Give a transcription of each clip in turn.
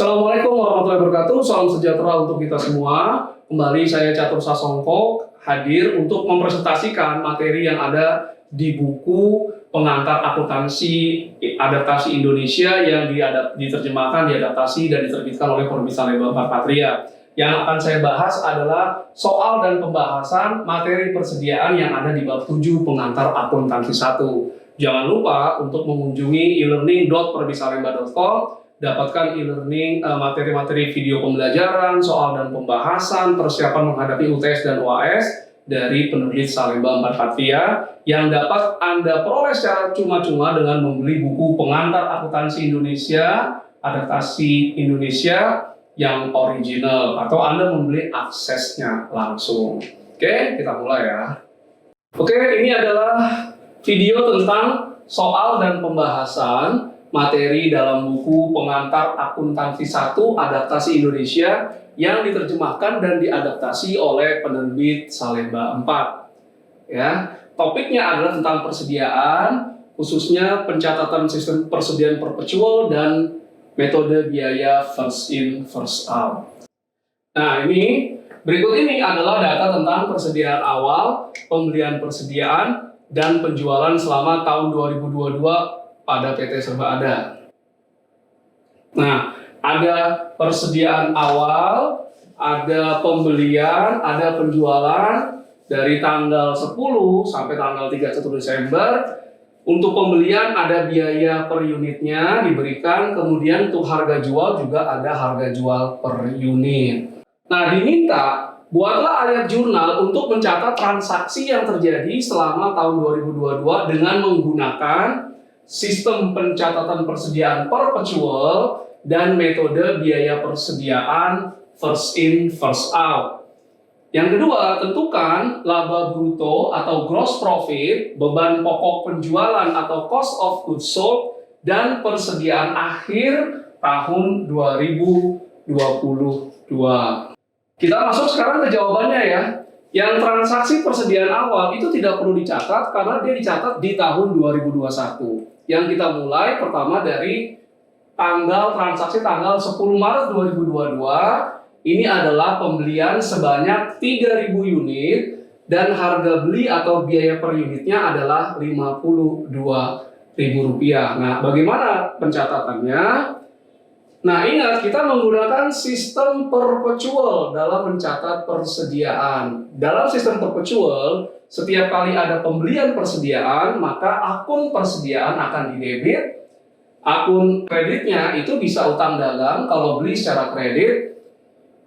Assalamualaikum warahmatullahi wabarakatuh. Salam sejahtera untuk kita semua. Kembali saya Catur Sasongko hadir untuk mempresentasikan materi yang ada di buku pengantar akuntansi adaptasi Indonesia yang diterjemahkan, diadaptasi dan diterbitkan oleh penerbit Salemba 4 Patria. Yang akan saya bahas adalah soal dan pembahasan materi persediaan yang ada di bab 7 pengantar akuntansi 1. Jangan lupa untuk mengunjungi e-learning.perbitsalemba.com, dapatkan e-learning, materi-materi video pembelajaran, soal dan pembahasan, persiapan menghadapi UTS dan UAS dari penerbit Salemba 4 Patria yang dapat Anda peroleh secara cuma-cuma dengan membeli buku pengantar akuntansi Indonesia, adaptasi Indonesia yang original, atau Anda membeli aksesnya langsung. Oke, kita mulai ya. Oke, ini adalah video tentang soal dan pembahasan materi dalam buku pengantar akuntansi 1 adaptasi Indonesia yang diterjemahkan dan diadaptasi oleh penerbit Salemba 4. Ya, topiknya adalah tentang persediaan, khususnya pencatatan sistem persediaan perpetual dan metode biaya first in first out. Nah, berikut ini adalah data tentang persediaan awal, pembelian persediaan, dan penjualan selama tahun 2022 pada PT Serba Ada. Nah, ada persediaan awal, ada pembelian, ada penjualan dari tanggal 10 sampai tanggal 31 Desember. Untuk pembelian ada biaya per unitnya diberikan, kemudian untuk harga jual juga ada harga jual per unit. Nah, diminta buatlah ayat jurnal untuk mencatat transaksi yang terjadi selama tahun 2022 dengan menggunakan sistem pencatatan persediaan perpetual dan metode biaya persediaan first in first out. Yang kedua, tentukan laba bruto atau gross profit, beban pokok penjualan atau cost of goods sold, dan persediaan akhir tahun 2022. Kita masuk sekarang ke jawabannya ya. Yang transaksi persediaan awal itu tidak perlu dicatat karena dia dicatat di tahun 2021. Yang kita mulai pertama dari transaksi tanggal 10 Maret 2022. Ini adalah pembelian sebanyak 3.000 unit dan harga beli atau biaya per unitnya adalah Rp52.000. Nah, bagaimana pencatatannya? Nah, ingat kita menggunakan sistem perpetual dalam mencatat persediaan. Dalam sistem perpetual, setiap kali ada pembelian persediaan, maka akun persediaan akan didebit. Akun kreditnya itu bisa utang dagang kalau beli secara kredit,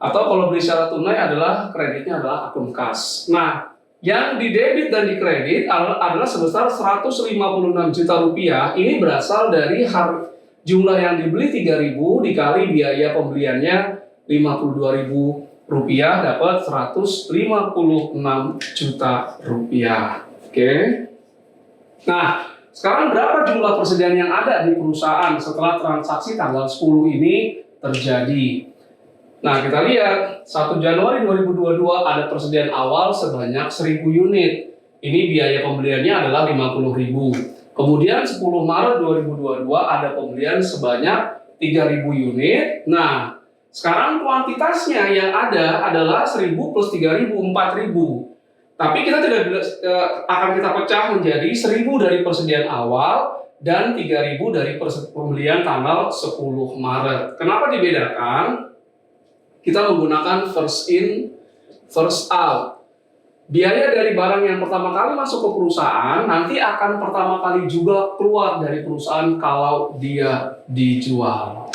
atau kalau beli secara tunai adalah kreditnya adalah akun kas. Nah, yang didebit dan dikredit adalah sebesar Rp156 juta. Ini berasal dari jumlah yang dibeli 3.000 dikali biaya pembeliannya Rp52.000 dapat Rp156 juta. Oke. Nah, sekarang berapa jumlah persediaan yang ada di perusahaan setelah transaksi tanggal 10 ini terjadi? Nah, kita lihat 1 Januari 2022 ada persediaan awal sebanyak 1.000 unit. Ini biaya pembeliannya adalah Rp50.000. Kemudian 10 Maret 2022 ada pembelian sebanyak 3.000 unit. Nah, sekarang kuantitasnya yang ada adalah 1.000 plus 3.000, 4.000. Tapi kita akan kita pecah menjadi 1.000 dari persediaan awal dan 3.000 dari pembelian tanggal 10 Maret. Kenapa dibedakan? Kita menggunakan first in, first out. Biaya dari barang yang pertama kali masuk ke perusahaan nanti akan pertama kali juga keluar dari perusahaan kalau dia dijual.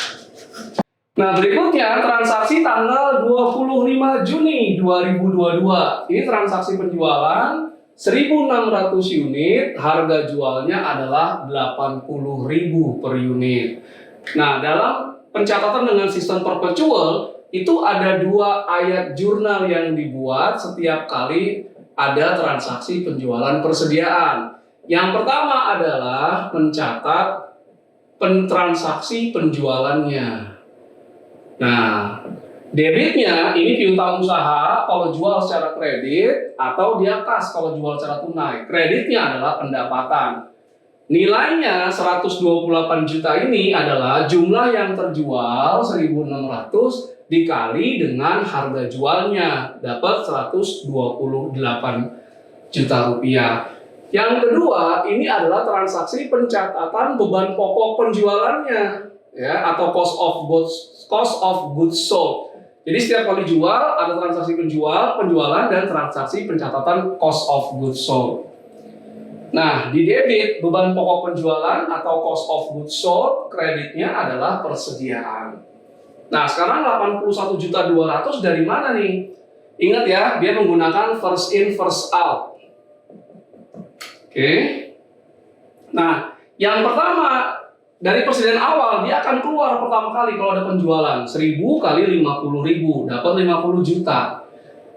Nah, berikutnya transaksi tanggal 25 Juni 2022. Ini transaksi penjualan 1.600 unit, harga jualnya adalah Rp80.000 per unit. Nah, dalam pencatatan dengan sistem perpetual itu ada 2 ayat jurnal yang dibuat setiap kali ada transaksi penjualan persediaan. Yang pertama adalah mencatat transaksi penjualannya. Nah, debitnya ini piutang usaha kalau jual secara kredit atau dia kas kalau jual secara tunai. Kreditnya adalah pendapatan. Nilainya 128 juta ini adalah jumlah yang terjual 1.600 dikali dengan harga jualnya, dapat 128 juta rupiah. Yang kedua, ini adalah transaksi pencatatan beban pokok penjualannya, ya, atau cost of goods sold. Jadi setiap kali jual ada transaksi penjualan dan transaksi pencatatan cost of goods sold. Nah, di debit beban pokok penjualan atau cost of goods sold, kreditnya adalah persediaan. Nah, sekarang 81.200.000 dari mana nih? Ingat ya, dia menggunakan first in first out. Oke. Nah, yang pertama dari persediaan awal dia akan keluar pertama kali kalau ada penjualan 1.000 kali 50.000 dapat 50 juta.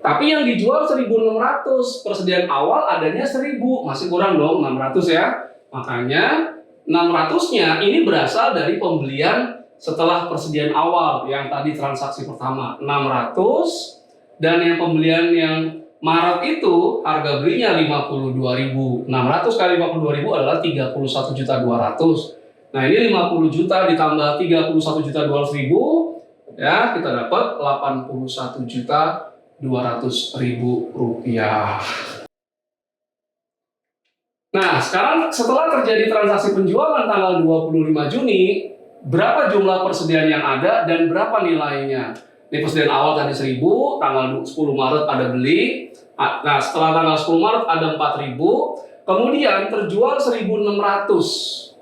Tapi yang dijual 1.600, persediaan awal adanya 1.000, masih kurang dong 600 ya. Makanya 600-nya ini berasal dari pembelian setelah persediaan awal yang tadi transaksi pertama 600, dan yang pembelian yang Maret itu harga belinya 52.000. 600 kali 52.000 adalah 31.200.000. Nah, ini 50 juta ditambah 31.200.000 ya, kita dapat 81.200.000 rupiah. Nah, sekarang setelah terjadi transaksi penjualan tanggal 25 Juni, berapa jumlah persediaan yang ada dan berapa nilainya? Ini persediaan awal tadi 1.000, tanggal 10 Maret ada beli. Nah, setelah tanggal 10 Maret ada 4.000, kemudian terjual 1.600.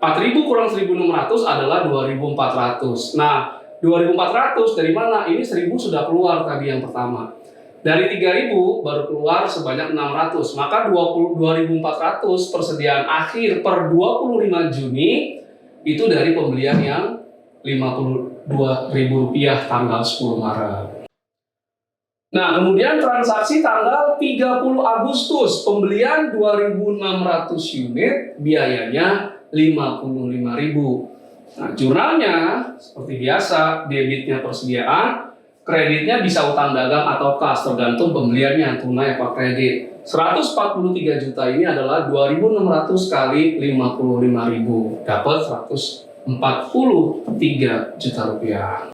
4.000 kurang 1.600 adalah 2.400. Nah, 2.400 dari mana? Ini 1.000 sudah keluar tadi yang pertama. Dari 3.000 baru keluar sebanyak 600. Maka 2.400 persediaan akhir per 25 Juni itu dari pembelian yang Rp52.000 tanggal 10 Maret. Nah, kemudian transaksi tanggal 30 Agustus, pembelian 2.600 unit, biayanya 55.000. Nah, jurnalnya seperti biasa, debitnya persediaan, kreditnya bisa utang dagang atau kas, tergantung pembeliannya, tunai apa kredit. 143 juta ini adalah 2.600 kali 55.000, dapat 143 juta rupiah.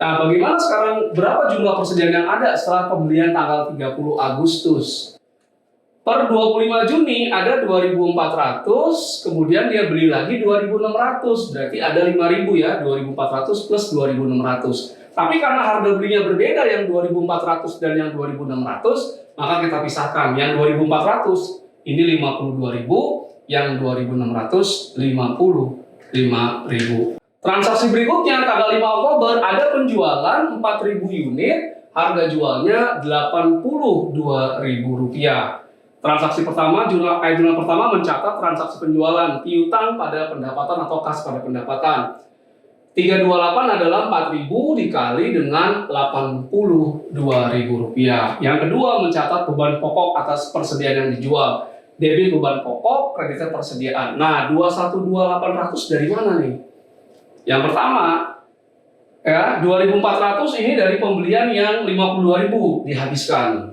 Nah, bagaimana sekarang berapa jumlah persediaan yang ada setelah pembelian tanggal 30 Agustus? Per 25 Juni ada 2.400, kemudian dia beli lagi 2.600, berarti ada 5.000 ya, 2.400 plus 2.600. Tapi karena harga belinya berbeda, yang 2.400 dan yang 2.600, maka kita pisahkan. Yang 2.400 ini 52.000, yang 2.600 55.000. Transaksi berikutnya tanggal 5 Oktober ada penjualan 4.000 unit, harga jualnya Rp82.000. Transaksi pertama, jurnal pertama mencatat transaksi penjualan, piutang pada pendapatan atau kas pada pendapatan. 328 adalah 4.000 dikali dengan Rp82.000. Yang kedua mencatat beban pokok atas persediaan yang dijual. Debit beban pokok, kreditnya persediaan. Nah, 212.800 dari mana nih? Yang pertama, ya, 2.400 ini dari pembelian yang 52.000 dihabiskan.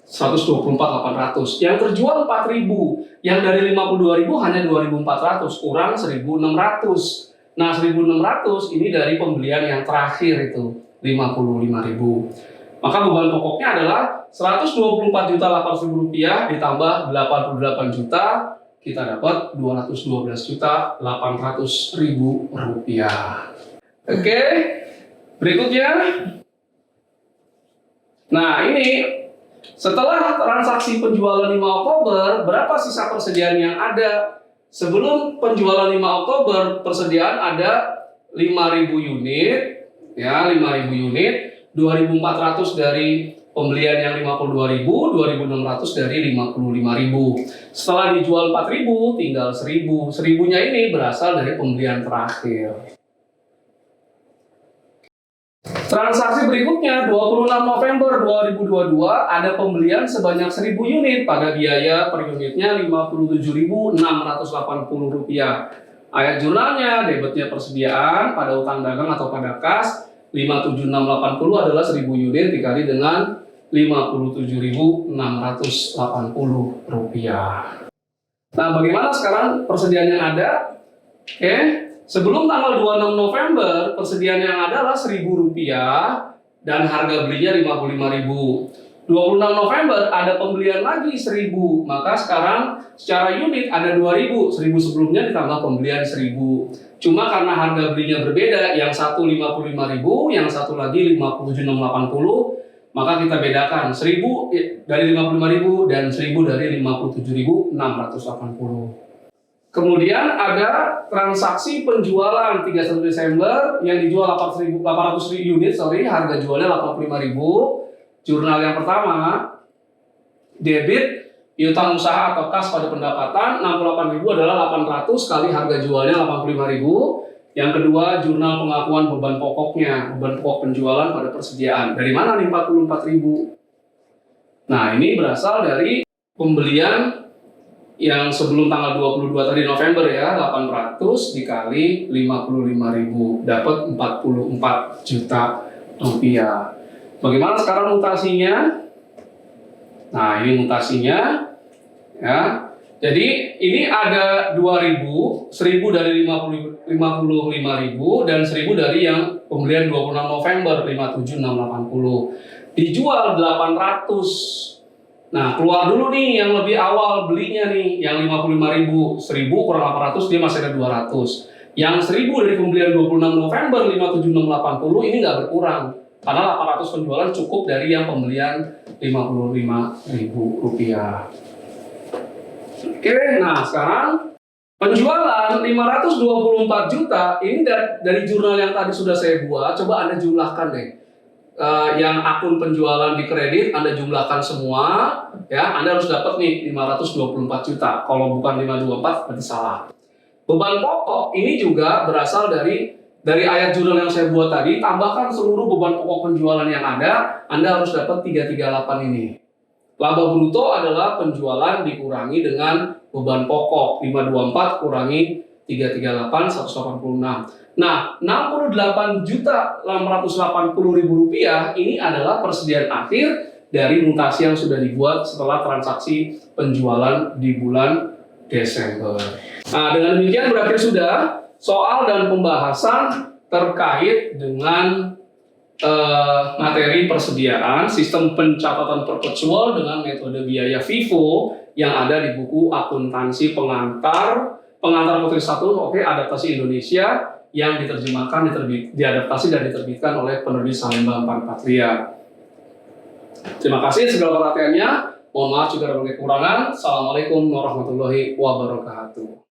124.800. Yang terjual 4.000. Yang dari 52.000 hanya 2.400, kurang 1.600. Nah, 1.600 ini dari pembelian yang terakhir itu 55.000. Maka beban pokoknya adalah 124.800.000 rupiah ditambah 88 juta, kita dapat 212.800.000 rupiah. Oke, berikutnya. Nah, ini setelah transaksi penjualan 5 Oktober, berapa sisa persediaan yang ada? Sebelum penjualan 5 Oktober, persediaan ada 5.000 unit, ya, 5.000 unit, 2.400 dari pembelian yang 52.000, 2.600 dari 55.000. Setelah dijual 4.000, tinggal 1.000. 1.000-nya ini berasal dari pembelian terakhir. Transaksi berikutnya 26 November 2022 ada pembelian sebanyak 1.000 unit pada biaya per unitnya Rp57.680. Ayat jurnalnya, debitnya persediaan pada utang dagang atau pada kas, 57680 adalah 1.000 unit dikali dengan Rp57.680. Nah, bagaimana sekarang persediaan yang ada? Oke, sebelum tanggal 26 November, persediaan yang ada adalah Rp1.000 dan harga belinya Rp55.000. 26 November ada pembelian lagi 1.000, maka sekarang secara unit ada 2.000, 1.000 sebelumnya ditambah pembelian 1.000. Cuma karena harga belinya berbeda, yang satu 55.000, yang satu lagi 57.680, maka kita bedakan 1.000 dari 55.000 dan 1.000 dari 57.680. Kemudian ada transaksi penjualan 31 Desember yang dijual 800 unit, harga jualnya 85.000. Jurnal yang pertama, debit piutang usaha atau kas pada pendapatan 68.000 adalah 800 kali harga jualnya 85.000. Yang kedua, jurnal pengakuan beban pokoknya, beban pokok penjualan pada persediaan. Dari mana nih 44.000? Nah, ini berasal dari pembelian yang sebelum tanggal 22 tadi November ya, 800 dikali 55.000 dapat 44 juta rupiah. Bagaimana sekarang mutasinya? Nah, ini mutasinya ya. Jadi ini ada 2.000, 1.000 dari 55.000 dan 1.000 dari yang pembelian 26 November 57.680. Dijual 800. Nah, keluar dulu nih yang lebih awal belinya nih, yang 55.000, 1.000 kurang 800 dia masih ada 200. Yang 1.000 dari pembelian 26 November 57.680 ini nggak berkurang. Karena 800 penjualan cukup dari yang pembelian Rp55.000. Oke, nah sekarang penjualan 524 juta ini dari jurnal yang tadi sudah saya buat. Coba Anda jumlahkan deh. Yang akun penjualan di kredit Anda jumlahkan semua, ya Anda harus dapat nih 524 juta. Kalau bukan 524 berarti salah. Beban pokok ini juga berasal dari ayat jurnal yang saya buat tadi, tambahkan seluruh beban pokok penjualan yang ada, Anda harus dapat 338 ini. Laba bruto adalah penjualan dikurangi dengan beban pokok, 524 kurangi 338, 186. Nah, 68.680.000 rupiah ini adalah persediaan akhir dari mutasi yang sudah dibuat setelah transaksi penjualan di bulan Desember. Nah, dengan demikian berakhir sudah soal dan pembahasan terkait dengan materi persediaan sistem pencatatan perpetual dengan metode biaya FIFO yang ada di buku akuntansi pengantar putri 1, adaptasi Indonesia yang diterjemahkan, diadaptasi dan diterbitkan oleh penerbit Salemba 4 Patria. Terima kasih segala perhatiannya. Mohon maaf jika ada kekurangan. Assalamualaikum warahmatullahi wabarakatuh.